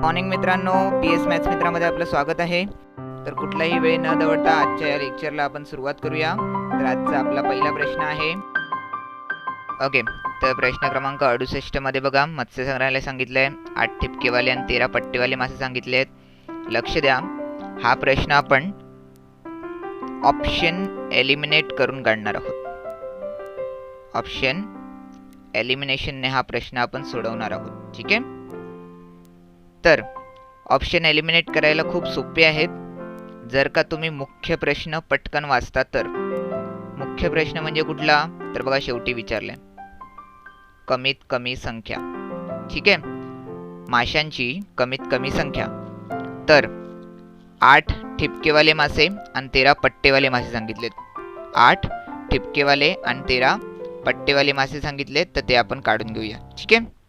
Morning मित्रांनो, PS maths मित्रामध्ये आपलं स्वागत आहे। तर कुठलाही वेळ न दवडता आजच्या या लेक्चरला आपण सुरुवात करूया। तर आजचा आपला पहिला प्रश्न आहे ओके। तर प्रश्न क्रमांक 68 मध्ये बघा, मत्स्य संग्रहालय सांगितलंय, 8 ठिपकेवाले आणि 13 पट्टेवाले मासे सांगितले आहेत। लक्ष द्या, हा प्रश्न आपण ऑप्शन एलिमिनेट करून काढणार आहोत। ऑप्शन एलिमिनेशनने हा प्रश्न आपण सोडवणार आहोत, ठीक आहे। तर ऑप्शन एलिमिनेट करायला खूप सोपे आहेत, जर का तुम्ही मुख्य प्रश्न पटकन वाचता तर। मुख्य प्रश्न म्हणजे कुठला, तर बघा शेवटी विचारले कमीत कमी संख्या, ठीक आहे, माशांची कमीत कमी संख्या। तर 8 ठिपकेवाले मासे आणि 13 पट्टेवाले मासे सांगितलेत। 8 ठिपकेवाले आणि 13 पट्टेवाले मासे सांगितलेत, तर ते आपण काढून घेऊया, ठीक आहे।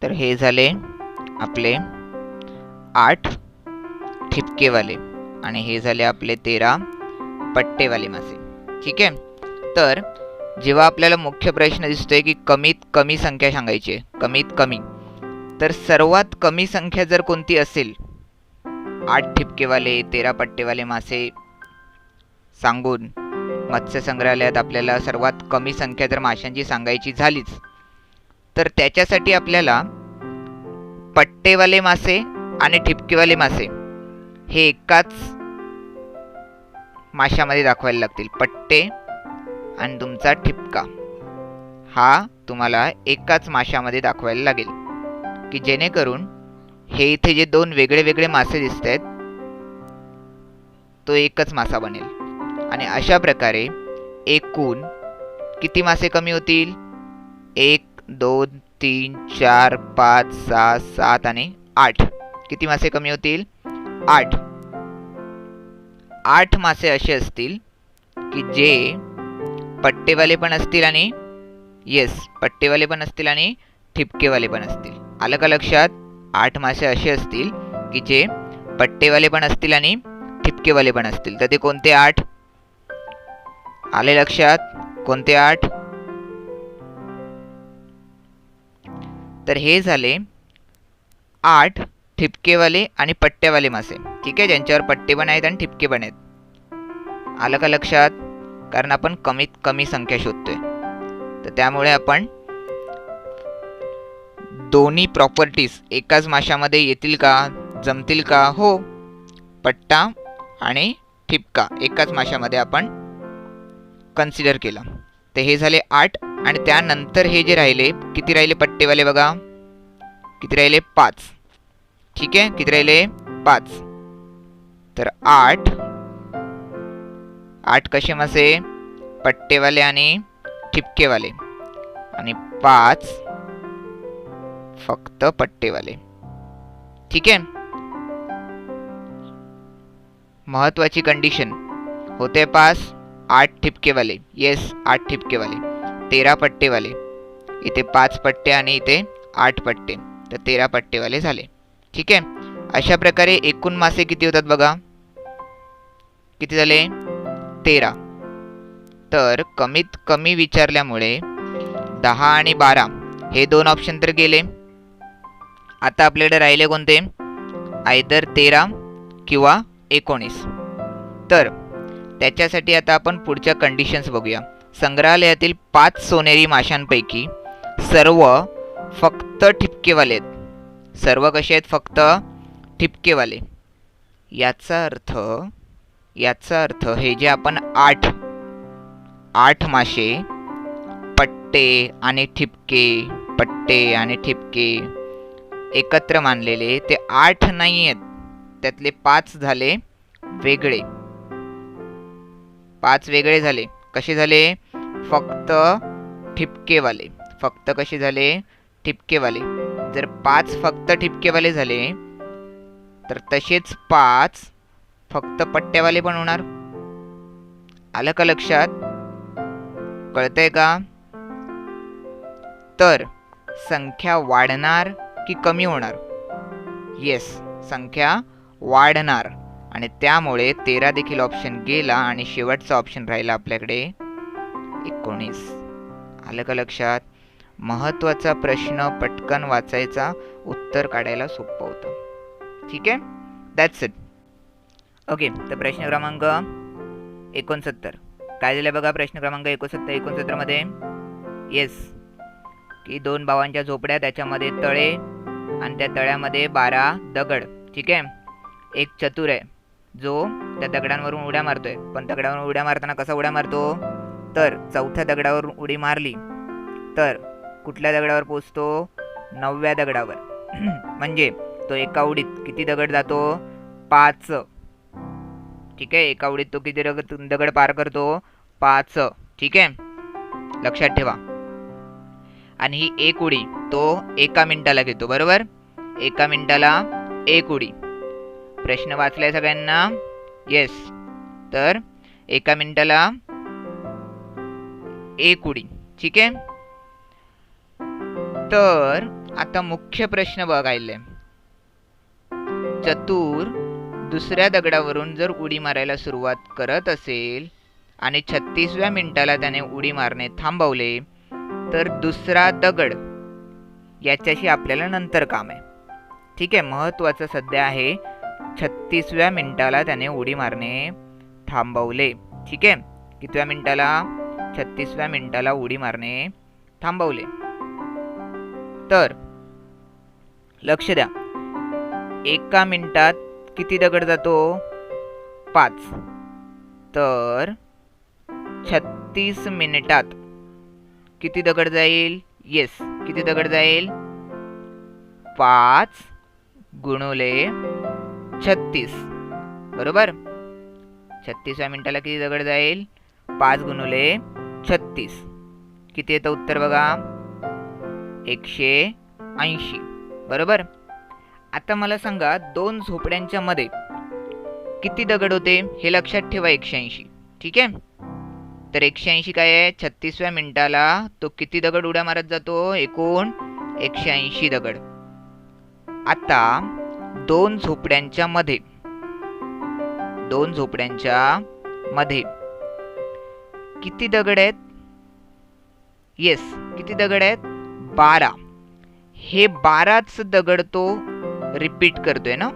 तर हे झाले आपले 8 ठिपकेवाले आणि हे झाले आपले 13 पट्टेवाले मासे, ठीक आहे। तर जेव्हा आपल्याला मुख्य प्रश्न दिसतोय की कमीत कमी संख्या सांगायची आहे, कमीत कमी, तर सर्वात कमी संख्या जर कोणती असेल, 8 ठिपकेवाले 13 पट्टेवाले मासे सांगून मत्स्य संग्रहालयात आपल्याला सर्वात कमी संख्या जर माशांची सांगायची झालीच, तर त्याच्यासाठी आपल्याला पट्टेवाले मासे आणि ठिपकेवाले मासे हे एकाच माशामध्ये दाखवायला लागतील। पट्टे आणि तुमचा ठिपका हा तुम्हाला एकाच माशामध्ये दाखवायला लागेल, की जेणेकरून हे इथे जे दोन वेगळे वेगळे मासे दिसत आहेत तो एकच मासा बनेल। आणि अशा प्रकारे एकूण किती मासे कमी होतील, 1 2 3 4 5 6 7 आणि 8, किती मासे कमी होतील, 8। 8 मासे असे असतील की जे पट्टेवाले पण असतील आणि पट्टेवाले पण असतील आणि ठिपकेवाले पण असतील। आलं का लक्षात? 8 मासे असे असतील की जे पट्टेवाले पण असतील आणि ठिपकेवाले पण असतील, तर ते कोणते 8? आले लक्षात? कोणते 8? तर हे झाले 8 ठिपकेवाले आणि पट्टेवाले मासे, ठीक आहे, ज्यांच्यावर पट्टे पण आहेत आणि ठिपके पण आहेत। आलं का लक्षात? कारण आपण कमीत कमी संख्या शोधतोय, तर त्यामुळे आपण दोन्ही प्रॉपर्टीज एकाच माशामध्ये येतील का, जमतील का? हो, पट्टा आणि ठिपका एकाच माशामध्ये आपण कन्सिडर केला। तर हे झाले 8 आणि त्यानंतर हे जे राहिले, किती राहिले पट्टेवाले बघा, किती राहिले, 5, ठीक आहे, किती राहिले, 5। तर 8 कसे मासे, पट्टेवाले आणि ठिपकेवाले, आणि 5 फक्त पट्टेवाले, ठीक आहे। महत्वाची कंडिशन होते पास, 8 ठिपकेवाले, 8 ठिपकेवाले, 13 पट्टेवाले, इथे 5 पट्टे आणि इथे 8 पट्टे, तर 13 पट्टेवाले झाले, ठीक आहे। अशा प्रकारे एकूण मासे किती होतात बघा, किती झाले, 13। तर कमीत कमी विचारल्यामुळे 10 आणि 12 हे दोन ऑप्शन तर गेले। आता आपल्याकडे राहिले कोणते, आयदर 13 किंवा 19। तर त्याच्यासाठी आता आपण पुढच्या कंडिशन्स बघूया। संग्रहालयातील 5 सोनेरी माशांपैकी सर्व फक्त ठिपकेवाले आहेत। सर्व कसे आहेत, फक्त ठिपकेवाले। याचा अर्थ हे जे आपण 8 मासे पट्टे आणि ठिपके, पट्टे आणि ठिपके एकत्र मानलेले, ते 8 नाही आहेत, त्यातले 5 झाले वेगळे। 5 वेगळे झाले, कसे झाले, फक्त ठिपकेवाले, फक्त कसे झाले, ठिपकेवाले। जर 5 फक्त ठिपकेवाले झाले, तर तसेच 5 फक्त पट्ट्यावाले पण होणार। आलं का लक्षात? कळतंय का? तर संख्या वाढणार की कमी होणार? येस, संख्या वाढणार आणि त्यामुळे 13 देखील ऑप्शन गेला आणि शेवटचा ऑप्शन राहिला आपल्याकडे 19. आलं का लक्षात? महत्त्वाचा प्रश्न पटकन वाचायचा, उत्तर काढायला सोपं होतं. ठीक आहे, दॅट्स इट. ओके, तर प्रश्न क्रमांक 69 काय झालं बघा. प्रश्न क्रमांक 69 मध्ये येस की 2 भावांच्या झोपड्या, त्याच्यामध्ये तळे आणि त्या तळ्यामध्ये 12 दगड. ठीक आहे, एक चतुर आहे जो त्या दगडांवरून उड्या मारतोय. पण दगडावरून उड्या मारताना कसा उड्या मारतो? तर चौथ्या दगडावर उडी मारली तर कुठल्या दगडावर पोचतो? 9व्या दगडावर. म्हणजे तो एका उडीत किती दगड जातो? 5. ठीक आहे, एका उडीत तो किती दगड पार करतो? 5. ठीक आहे, लक्षात ठेवा. आणि ही एक उडी तो 1 मिनिटाला घेतो. बरोबर, 1 मिनिटाला 1 उडी. प्रश्न वाचलाय सगळ्यांना? येस, तर 1 मिनिटाला 1 उडी. ठीक आहे, तर आता मुख्य प्रश्न बघायला. चतुर दुसऱ्या दगडावरून जर उडी मारायला सुरुवात करत असेल आणि 36व्या मिनिटाला त्याने उडी मारणे थांबवले तर दुसरा दगड याच्याशी आपल्याला नंतर काम आहे. ठीक आहे, महत्त्वाचं सध्या आहे 36व्या मिनिटाला त्याने उडी मारणे थांबवले. ठीक आहे, कितव्या मिनिटाला? 36व्या मिनिटाला उडी मारणे थांबवले. तर लक्ष द्या, 1 मिनिटात किती दगड जातो? 5. तर 36 मिनिटात किती दगड जाईल? येस, किती दगड जाईल? 5 गुणुले 36. बरोबर, 36व्या मिनिटाला किती दगड जाईल? 5 गुणुले 36. किती येतं उत्तर बघा? 180. बरोबर. आता मला सांगा 2 झोपड्यांच्या मध्ये किती दगड होते? हे लक्षात ठेवा, 180. ठीक आहे, तर 180 काय आहे? 36व्या मिनिटाला तो किती दगड उड्या मारत जातो? एकूण 180 दगड. आता 2 झोपड्यांच्या मध्ये किती दगड आहेत? येस, किती दगड आहेत? 12. हे 12च दगड तो रिपीट करतोय ना.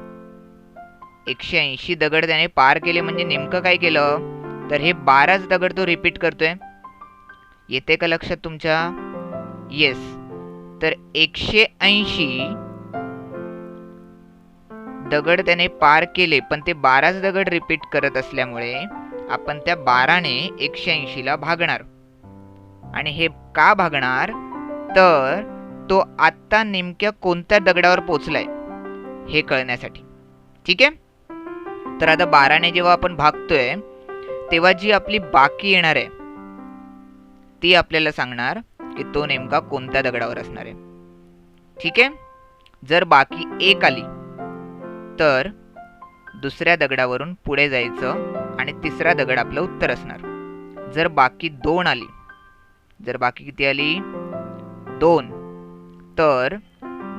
180 दगड त्याने पार केले म्हणजे नेमकं काय केलं? तर हे 12च दगड तो रिपीट करतोय. येते का लक्षात तुमच्या? येस, तर 180 दगड त्याने पार केले पण ते 12च दगड रिपीट करत असल्यामुळे आपण त्या 12ने 180ला भागणार. आणि हे का भागणार? तर तो आत्ता नेमक्या कोणत्या दगडावर पोचलाय हे कळण्यासाठी. ठीक आहे, तर आता 12ने जेव्हा आपण भागतोय तेव्हा जी आपली बाकी येणार आहे ती आपल्याला सांगणार की तो नेमका कोणत्या दगडावर असणार आहे. ठीक आहे, जर बाकी 1 आली तर दुसऱ्या दगडावरून पुढे जायचं आणि तिसरा दगड आपलं उत्तर असणार. जर बाकी 2 आली, जर बाकी किती आली? 2, तर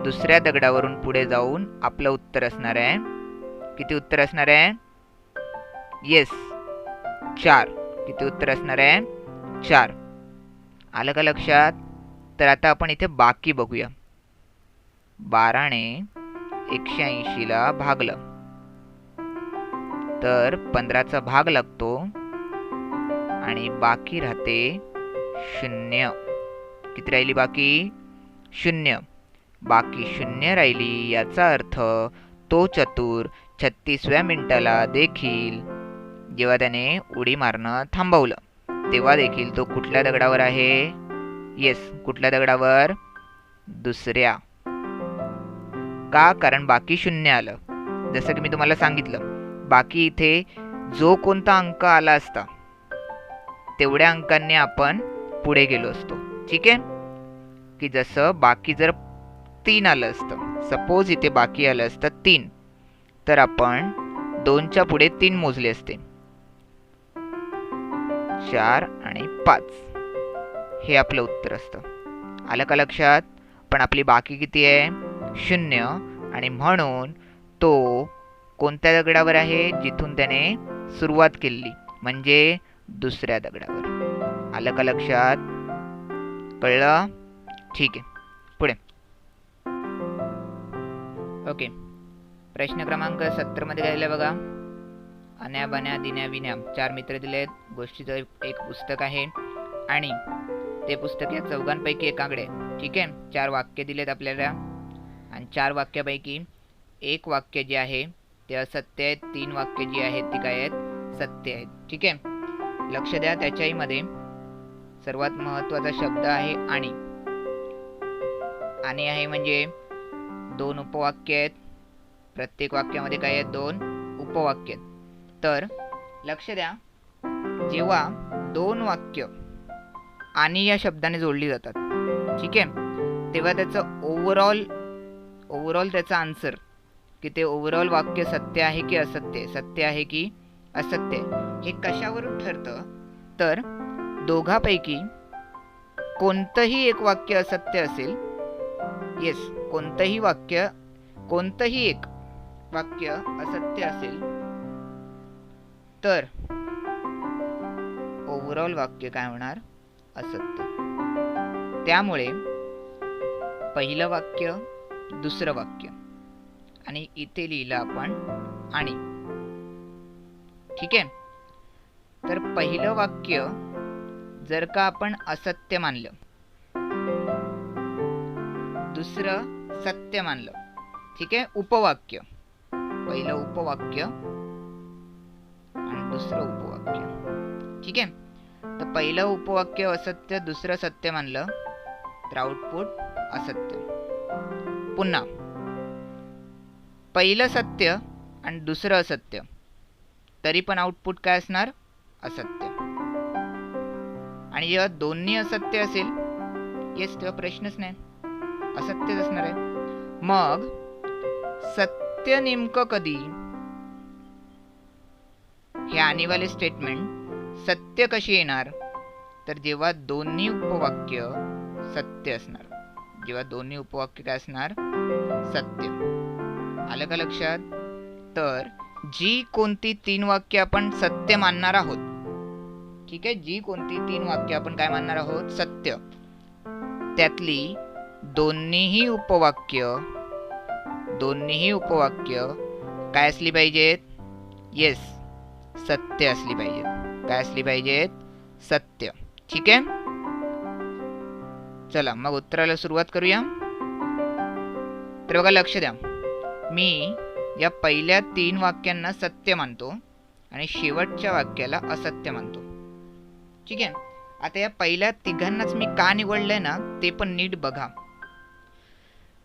दुसऱ्या दगडावरून पुढे जाऊन आपलं उत्तर असणार आहे. किती उत्तर असणार आहे? येस, 4. किती उत्तर असणार आहे? 4. आलं का लक्षात? तर आता आपण इथे बाकी बघूया. 12ने 180ला भागलं तर 15चा भाग लागतो आणि बाकी राहते 0. किती राहिली बाकी? 0. बाकी 0 राहिली. याचा अर्थ तो चतुर 36व्या मिनिटाला देखील जेव्हा त्याने उडी मारणं थांबवलं तेव्हा देखील तो कुठल्या दगडावर आहे? येस, कुठल्या दगडावर? दुसऱ्या. का? कारण बाकी 0 आलं. जसं की मी तुम्हाला सांगितलं, बाकी इथे जो कोणता अंक आला असता तेवढ्या अंकांनी आपण पुढे गेलो असतो. ठीक आहे, की जसं बाकी जर 3 आलं असतं, सपोज इथे बाकी आलं असतं 3, तर आपण 2च्या पुढे 3 मोजले असते. 4 आणि 5 हे आपलं उत्तर असतं. आलं का लक्षात? पण आपली बाकी किती आहे? 0. आणि म्हणून तो कोणत्या दगडावर आहे? जिथून त्याने सुरुवात केली, म्हणजे दुसऱ्या दगडावर. आलं का लक्षात? कळलं? ठीक आहे, पुढे. ओके, प्रश्न क्रमांक 70 मध्ये काय दिलं बघा. अन्या बन्या दिन्या विन्या 4 मित्र दिलेत. गोष्टीचं एक पुस्तक आहे आणि ते पुस्तक या चौघांपैकी एकाकडे. ठीक आहे, 4 वाक्य दिलेत आपल्याला आणि 4 वाक्यापैकी एक वाक्य जे आहे ते असत्य आहेत, 3 वाक्य जी आहेत ती काय आहेत? सत्य आहेत. ठीक आहे, लक्ष द्या. त्याच्याही मध्ये सर्वात महत्त्वाचा शब्द आहे आणि. आणि आहे म्हणजे 2 उपवाक्य आहेत. प्रत्येक वाक्यामध्ये काय आहेत? 2 उपवाक्य आहेत. तर लक्ष द्या, जेव्हा 2 वाक्य आणि या शब्दाने जोडली जातात, ठीक आहे, तेव्हा त्याचं ओव्हरऑल त्याचा आन्सर की ते ओव्हरऑल वाक्य सत्य आहे की असत्य, सत्य आहे की असत्य, हे कशावरून ठरतं? तर दोघांपैकी कोणतंही एक वाक्य असत्य असेल, येस, कोणतंही एक वाक्य असत्य असेल तर ओव्हरऑल वाक्य काय होणार? असत्य. त्यामुळे पहिलं वाक्य, दुसरं वाक्य आणि इथे लिहिलं आपण आणि. ठीक आहे, तर पहिलं वाक्य जर का आपण असत्य मानलं, दुसरं सत्य मानलं, ठीक आहे, उपवाक्य, पहिलं उपवाक्य आणि दुसरं उपवाक्य. ठीक आहे, तर पहिलं उपवाक्य असत्य, दुसरं सत्य मानलं तर आउटपुट असत्य. पुन्हा पहिलं सत्य आणि दुसरं असत्य तरी पण आउटपुट काय असणार? असत्य. आणि जेव्हा दोन्ही असत्य असेल, येस, तेव्हा प्रश्नच नाही, असत्यच असणार आहे. मग सत्य नेमकं कधी? हे आणीवाले स्टेटमेंट सत्य कशी येणार? तर जेव्हा दोन्ही उपवाक्य सत्य असणार, जेव्हा दोन्ही उपवाक्य काय असणार? सत्य. आलं का लक्षात? तर जी कोणती 3 वाक्य आपण सत्य मानणार आहोत, ठीक आहे, जी कोणती 3 वाक्य आपण काय मानणार आहोत? सत्य, त्यातली दोन्हीही उपवाक्य काय असली पाहिजेत? येस, सत्य असली पाहिजेत. काय असली पाहिजेत? सत्य. ठीक आहे, चला मग उत्तराला सुरुवात करूया. तर बघा, लक्ष द्या, मी या पहिल्या 3 वाक्यांना सत्य मानतो आणि शेवटच्या वाक्याला असत्य मानतो. ठीक आहे, आता या पहिल्या तिघांनाच मी का निवडलंय ना, ते पण नीट बघा.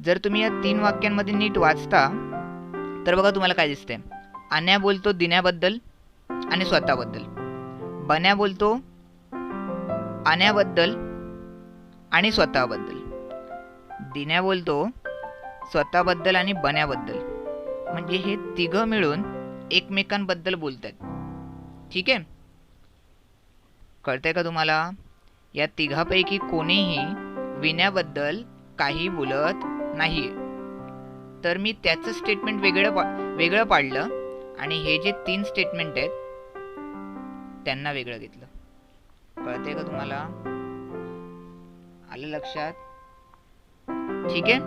जर तुम्ही या 3 वाक्यांमध्ये नीट वाचता तर बघा तुम्हाला काय दिसतंय. अन्या बोलतो दिन्याबद्दल आणि स्वतःबद्दल, बन्या बोलतो अन्याबद्दल आणि स्वतःबद्दल, दिन्या बोलतो स्वतःबद्दल आणि बन्याबद्दल, म्हणजे हे तिघं मिळून एकमेकांबद्दल बोलतात. ठीक आहे, कळतंय का तुम्हाला? या तिघापैकी कोणीही विण्याबद्दल काही बोलत नाहीये. तर मी त्याचं स्टेटमेंट वेगळं पाडलं आणि हे जे 3 स्टेटमेंट आहेत त्यांना वेगळं घेतलं. कळतंय का तुम्हाला? आलं लक्षात? ठीक आहे,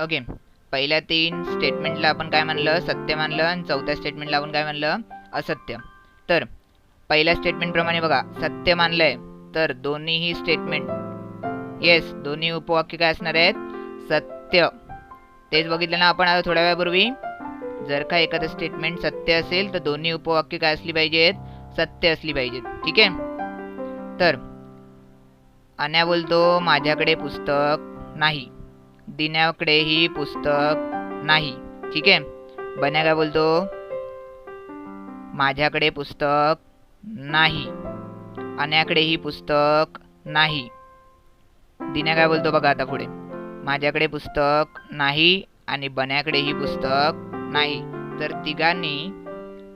ओके. पहिल्या 3 स्टेटमेंटला आपण काय मानलं? सत्य मानलं. आणि चौथ्या स्टेटमेंटला आपण काय मानलं? असत्य. तर पहिल्या स्टेटमेंट प्रमाणे बघा, सत्य मानलंय तर दोन्हीही स्टेटमेंट, येस, दोन्ही उपवाक्य काय असणार आहेत? सत्य. तेच बघितलं ना आपण आता थोड्या वेळापूर्वी. जर का एखादं स्टेटमेंट सत्य असेल तर दोन्ही उपवाक्य काय असली पाहिजेत? सत्य असली पाहिजेत. ठीक आहे, तर अन्या बोलतो माझ्याकडे पुस्तक नाही, दिन्याकडेही पुस्तक नाही. ठीक आहे, बन्या काय बोलतो? माझ्याकडे पुस्तक नाही, अन्याकडेही पुस्तक नाही. दिन्या काय बोलतो बघा आता पुढे? माझ्याकडे पुस्तक नाही आणि बन्याकडेही पुस्तक नाही. तर तिघांनी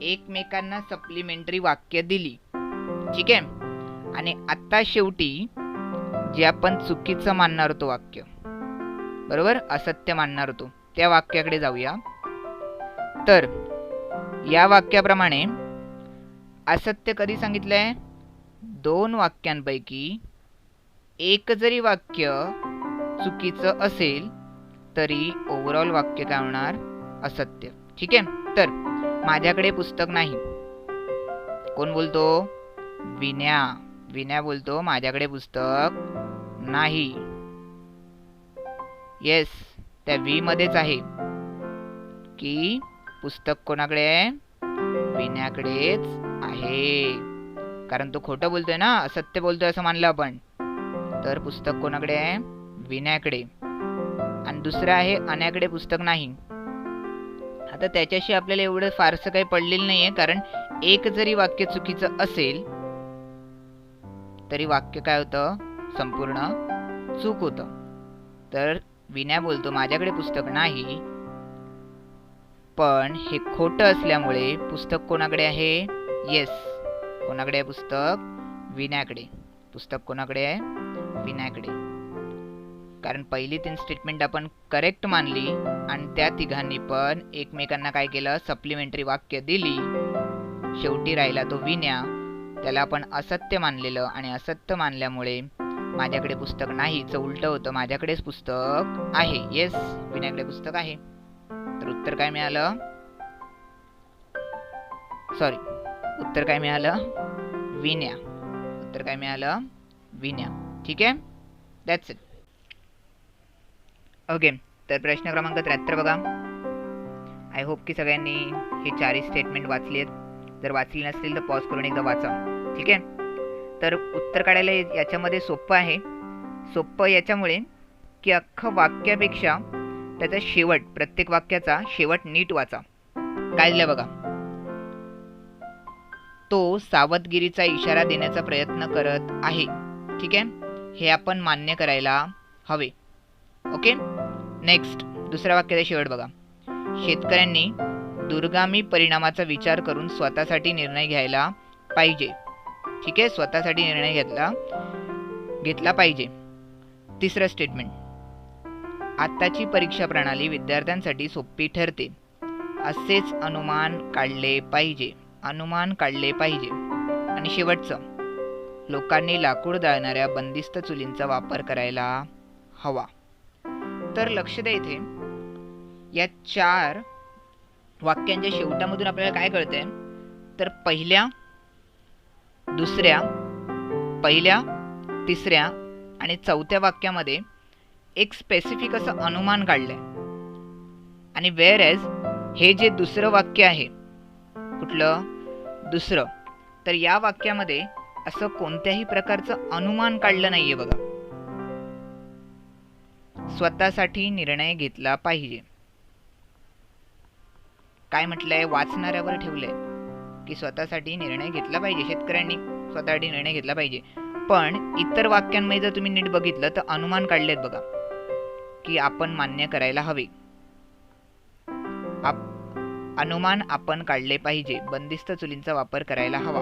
एकमेकांना सप्लिमेंटरी वाक्य दिली. ठीक आहे, आणि आता शेवटी जे आपण चुकीचं मानणार होतो वाक्य, बरोबर, असत्य मानणार होतो, त्या वाक्याकडे जाऊया. तर या वाक्याप्रमाणे असत्य कधी सांगितलंय? 2 वाक्यांपैकी एक जरी वाक्य चुकीचं असेल तरी ओव्हरऑल वाक्य काय होणार? असत्य. ठीक आहे. तर माझ्याकडे पुस्तक नाही. कोण बोलतो? विन्या. विन्या बोलतो माझ्याकडे पुस्तक नाही. येस, त्या वी मध्येच आहे की पुस्तक कोणाकडे आहे? विन्याकडेच आहे. कारण तो खोटं बोलतोय ना, असत्य बोलतोय असं मानलं आपण. तर पुस्तक कोणाकडे आहे? विन्याकडे. आणि दुसरं आहे अन्याकडे पुस्तक नाही. आता त्याच्याशी आपल्याला एवढं फारसं काही पडलेलं नाहीये, कारण एक जरी वाक्य चुकीचं असेल तरी वाक्य काय होतं? संपूर्ण चूक होतं. तर विन्या बोलतो माझ्याकडे पुस्तक नाही, पण हे खोटं असल्यामुळे पुस्तक कोणाकडे आहे? येस, कोणाकडे आहे पुस्तक? विन्याकडे. पुस्तक कोणाकडे आहे? विन्याकडे. कारण पहिली 3 स्टेटमेंट आपण करेक्ट मानली आणि त्या तिघांनी पण एकमेकांना काय केलं? सप्लिमेंटरी वाक्य दिली. शेवटी राहिला तो विन्या, त्याला आपण असत्य मानलेलं आणि असत्य मानल्यामुळे माझ्याकडे पुस्तक नाहीचं उलट होतं, माझ्याकडेच पुस्तक आहे. येस, विन्याकडे पुस्तक आहे. तर उत्तर काय मिळालं? सॉरी, उत्तर काय मिळालं? विन्या. उत्तर काय मिळालं? विन्या. ठीक आहे, दॅट्स इट. ओके, तर प्रश्न क्रमांक 73 बघा. आय होप की सगळ्यांनी हे 4 स्टेटमेंट वाचली आहेत. जर वाचली नसतील तर पॉज करून एकदा वाचा. ठीक आहे. तर उत्तर काढायला याच्यामध्ये सोपं आहे. सोपं याच्यामुळे की अख्खं वाक्यापेक्षा त्याचा शेवट, प्रत्येक वाक्याचा शेवट नीट वाचा. काय दिलं बघा. तो सावधगिरीचा इशारा देण्याचा प्रयत्न करत आहे. ठीक आहे, हे आपण मान्य करायला हवे. ओके. नेक्स्ट, दुसऱ्या वाक्याचा शेवट बघा. शेतकऱ्यांनी दूरगामी परिणामाचा विचार करून स्वतःसाठी निर्णय घ्यायला पाहिजे. ठीक आहे, स्वतःसाठी निर्णय घेतला पाहिजे. तिसरं स्टेटमेंट, आताची परीक्षा प्रणाली विद्यार्थ्यांसाठी सोपी ठरते. असेच अनुमान काढले पाहिजे. अनुमान काढले पाहिजे. आणि शेवटचं, लोकांनी लाकूड जाळणाऱ्या बंदिस्त चुलींचा वापर करायला हवा. तर लक्ष द्या, इथे या 4 वाक्यांच्या शेवटामधून आपल्याला काय कळतंय? तर पहिल्या, तिसऱ्या आणि चौथ्या वाक्यामध्ये एक स्पेसिफिक असं अनुमान काढलंय. आणि वेअर एज हे जे दुसरं वाक्य आहे, कुठलं? दुसरं, तर या वाक्यामध्ये असं कोणत्याही प्रकारचं अनुमान काढलं नाहीये बघा. स्वतःसाठी निर्णय घेतला पाहिजे. काय म्हटलंय? वाचणाऱ्यावर ठेवलंय की स्वतःसाठी निर्णय घेतला पाहिजे. शेतकऱ्यांनी स्वतःसाठी निर्णय घेतला पाहिजे. पण इतर वाक्यांमध्ये जर तुम्ही नीट बघितलं तर अनुमान काढलेत बघा की आपण मान्य करायला हवे. अनुमान आपण काढले पाहिजे. बंदिस्त चुलींचा वापर करायला हवा.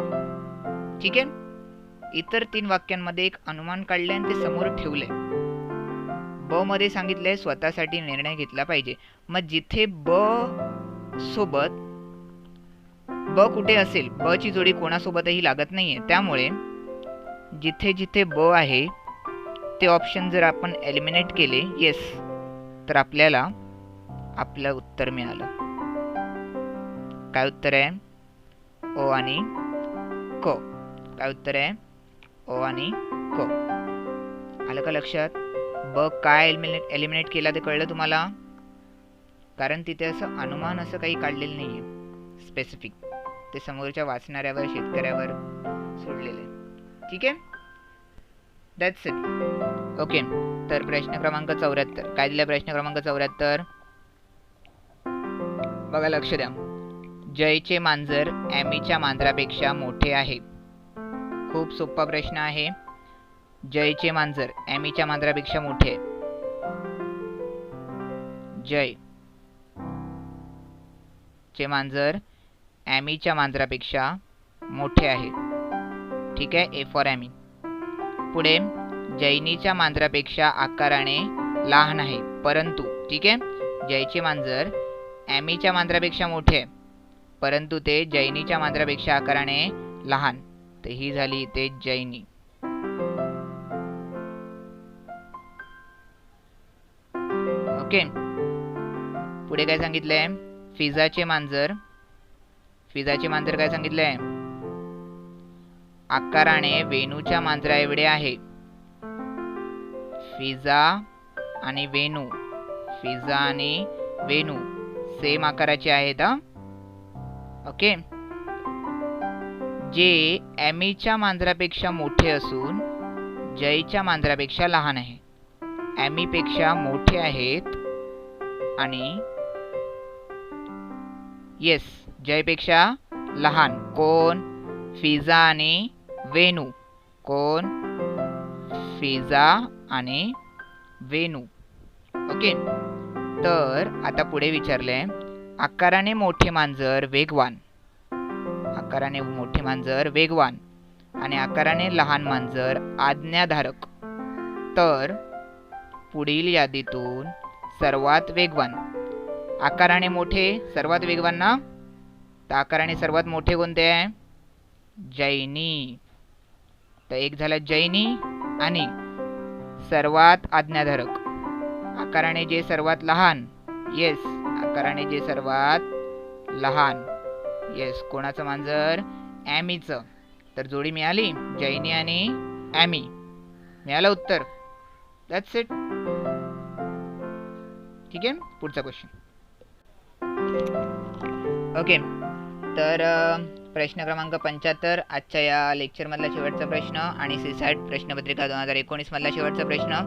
ठीक आहे. इतर 3 वाक्यांमध्ये एक अनुमान काढले आणि ते समोर ठेवले. ब मध्ये सांगितलंय स्वतःसाठी निर्णय घेतला पाहिजे. मग जिथे ब सोबत ब कुठे असेल? ब ची जोडी कोणासोबतही लागत नाहीये. त्यामुळे जिथे जिथे ब आहे ते ऑप्शन जर आपण एलिमिनेट केले, येस, तर आपल्याला आपलं उत्तर मिळालं. काय उत्तर आहे? ओ आणि क. काय उत्तर आहे? ओ आणि क. आलं का लक्षात? ब काय एलिमिनेट केला ते कळलं तुम्हाला? कारण तिथे असं अनुमान असं काही काढलेलं नाहीये स्पेसिफिक. ते समोरच्या वाचणाऱ्यावर, शेतकऱ्यावर सोडलेलं आहे. ठीक आहे, दॅट्स इट. ओके. तर प्रश्न क्रमांक 74 काय दिला? प्रश्न क्रमांक 74 बघा, लक्ष द्या. जयचे मांजर ॲमीच्या मांजरापेक्षा मोठे आहे. खूप सोपा प्रश्न आहे. जयचे मांजर ॲमीच्या मांजरापेक्षा मोठे आहे. जय चे मांजर ॲमीच्या मांजरापेक्षा मोठे आहे. ठीक आहे, ए फॉर ॲमी. पुढे जैनीच्या मांजरापेक्षा आकाराने लहान आहे, परंतु ठीक आहे, जयचे मांजर ॲमीच्या मांजरापेक्षा मोठे आहे, परंतु ते जैनीच्या मांजरापेक्षा आकाराने लहान. तर ही झाली इथे जैनी. ओके. पुढे काय सांगितलंय? फिजाचे मांजर. फिजाचे मांजर काय सांगितलंय? आकाराने वेणूच्या मांजरा एवढे आहे. फिजा आणि वेणू, फिजा आणि वेणू सेम आकाराचे आहेत. ओके. जे ॲमीच्या मांजरापेक्षा मोठे असून जयच्या मांजरापेक्षा लहान आहे. ॲमीपेक्षा मोठे आहेत आणि येस जयपेक्षा लहान. कोण? फिजा आणि वेणू. कोण? फिजा आणि वेणू. ओके. तर आता पुढे विचारले, आकाराने मोठे मांजर वेगवान, आकाराने मोठे मांजर वेगवान आणि आकाराने लहान मांजर आज्ञाधारक. तर पुढील यादीतून सर्वात वेगवान, आकाराने मोठे सर्वात वेगवान ना, तर आकाराने सर्वात मोठे कोणते आहे? जैनी. तर एक झाला जैनी आणि सर्वात आज्ञाधारक आकाराने जे सर्वात लहान. येस, आकाराने जे सर्वात लहान. येस, कोणाचं मांजर? ॲमीचं. तर जोडी मिळाली जैनी आणि ॲमी. मिळालं उत्तर. That's it. ठीक आहे. पुढचा क्वेश्चन. ओके. तर प्रश्न क्रमांक 75 आजच्या या लेक्चरमधला शेवटचा प्रश्न आणि सीसॅट प्रश्नपत्रिका 2019 मधला शेवटचा प्रश्न.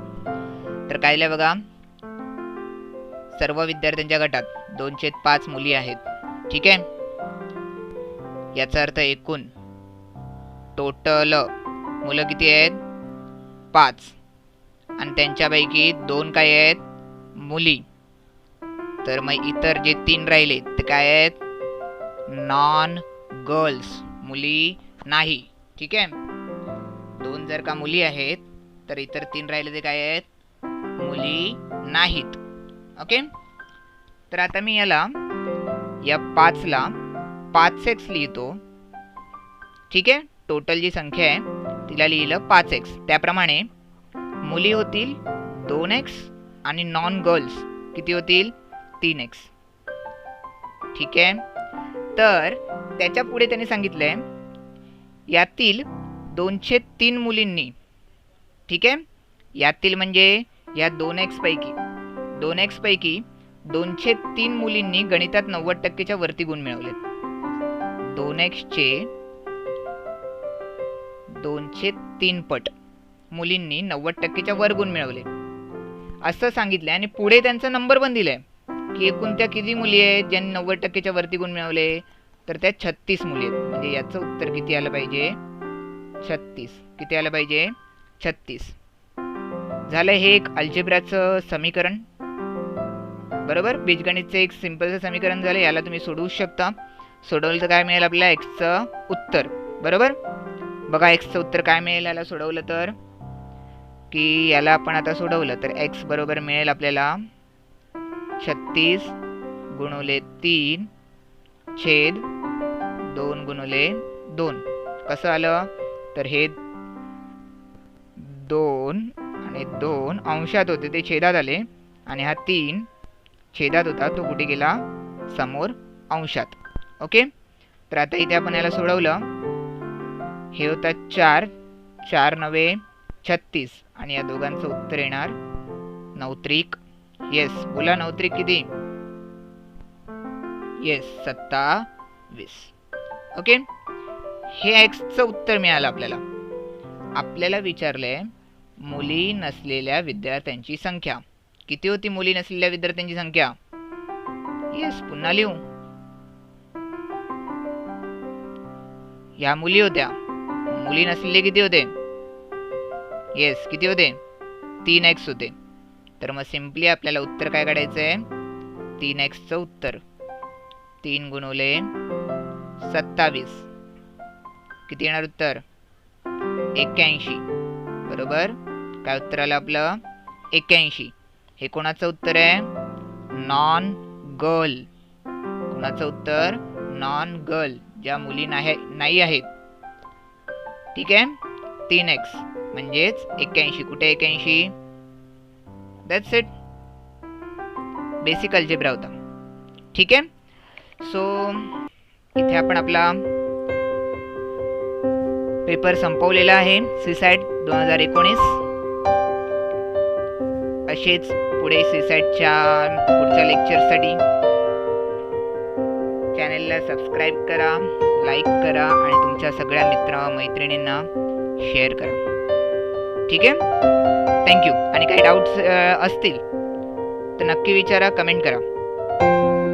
तर काय लिहिलं बघा. सर्व विद्यार्थ्यांच्या गटात 2/5 मुली आहेत. ठीक आहे. याचा अर्थ एकूण टोटल मुलं किती आहेत? 5. आणि त्यांच्यापैकी 2 काय आहेत? मुली. तर मग इतर जे 3 राहिले ते काय आहेत? नॉन गर्ल्स, मुली नाही. ठीक आहे. 2 जर का मुली आहेत तर इतर 3 राहिले ते काय आहेत? मुली नाहीत. ओके. तर आता मी याला या 5ला 5x लिहितो. ठीक आहे. टोटल जी संख्या आहे तिला लिहिलं 5x. त्याप्रमाणे मुली होतील 2x आणि नॉन गर्ल्स किती होतील? 3x. ठीक आहे. तर त्याच्या पुढे त्यांनी सांगितलंय यातील 203 मुलींनी, ठीक आहे, यातील म्हणजे या 2x पैकी 203 मुलींनी गणितात 90%च्या वरती गुण मिळवलेत. 2x चे 203 पट मुलींनी 90%च्या वर गुण मिळवले असं सांगितलंय. आणि पुढे त्यांचा नंबर पण दिलाय की एकूण त्या किती मुली आहेत ज्यांनी 90%च्या वरती गुण मिळवले. तर त्या 36 मुली आहेत. म्हणजे याचं उत्तर किती आलं पाहिजे? 36. किती आलं पाहिजे? 36. झालं. हे एक अल्जेब्राचं समीकरण, बरोबर, बीजगणितचं एक सिंपलचं समीकरण झालं. याला तुम्ही सोडवू शकता. सोडवलं तर काय मिळेल आपल्याला? एक्सचं उत्तर. बरोबर. बघा एक्सचं उत्तर काय मिळेल याला सोडवलं तर, की याला आपण आता सोडवलं तर एक्स बरोबर मिळेल आपल्याला 36 गुणुले 3 छेद 2 गुणुले 2. कसं आलं? तर हे 2 आणि 2 अंशात होते ते छेदात आले आणि हा 3 छेदात होता तो कुठे गेला? समोर अंशात. ओके. तर आता इथे आपण याला सोडवलं. हे होता 4 4 9 36 आणि या दोघांचं उत्तर येणार 9 त्रिक. येस, बोला 9 त्रिक किती? येस, 27. ओके. हे एक्सचं उत्तर मिळालं आपल्याला. आपल्याला विचारलंय मुली नसलेल्या विद्यार्थ्यांची संख्या किती होती? मुली नसलेल्या विद्यार्थ्यांची संख्या. येस, पुन्हा लिहू. ह्या मुली होत्या. मुली नसलेले किती होते? येस, किती होते? 3x होते. तर मग सिंपली आपल्याला उत्तर काय काढायचंय? 3xचं उत्तर. 3 गुणुले 27 किती येणार उत्तर? 81. बरोबर. काय उत्तर आलं आपलं 81. हे कोणाचं उत्तर आहे? Non girl. कोणाचं उत्तर? नॉन गर्ल, ज्या मुली नाही आहेत. ठीक आहे. 3x म्हणजेच 81. कुठे 81? That's it. बेसिक अल्जेब्रा होता. ठीक आहे. सो इथे आपण आपला पेपर संपवलेला आहे, सीसॅट 2019. असेच पुढे सीसॅटच्या पुढच्या लेक्चरसाठी चॅनलला सबस्क्राईब करा, लाईक करा आणि तुमच्या सगळ्या मैत्रिणींना शेअर करा. ठीक आहे. थँक्यू. आणि काही डाऊट्स असतील तर नक्की विचारा, कमेंट करा.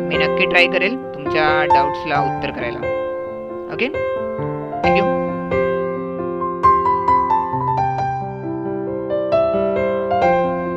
मी नक्की ट्राय करेल तुमच्या डाऊट्सला उत्तर करायला. ओके. थँक्यू.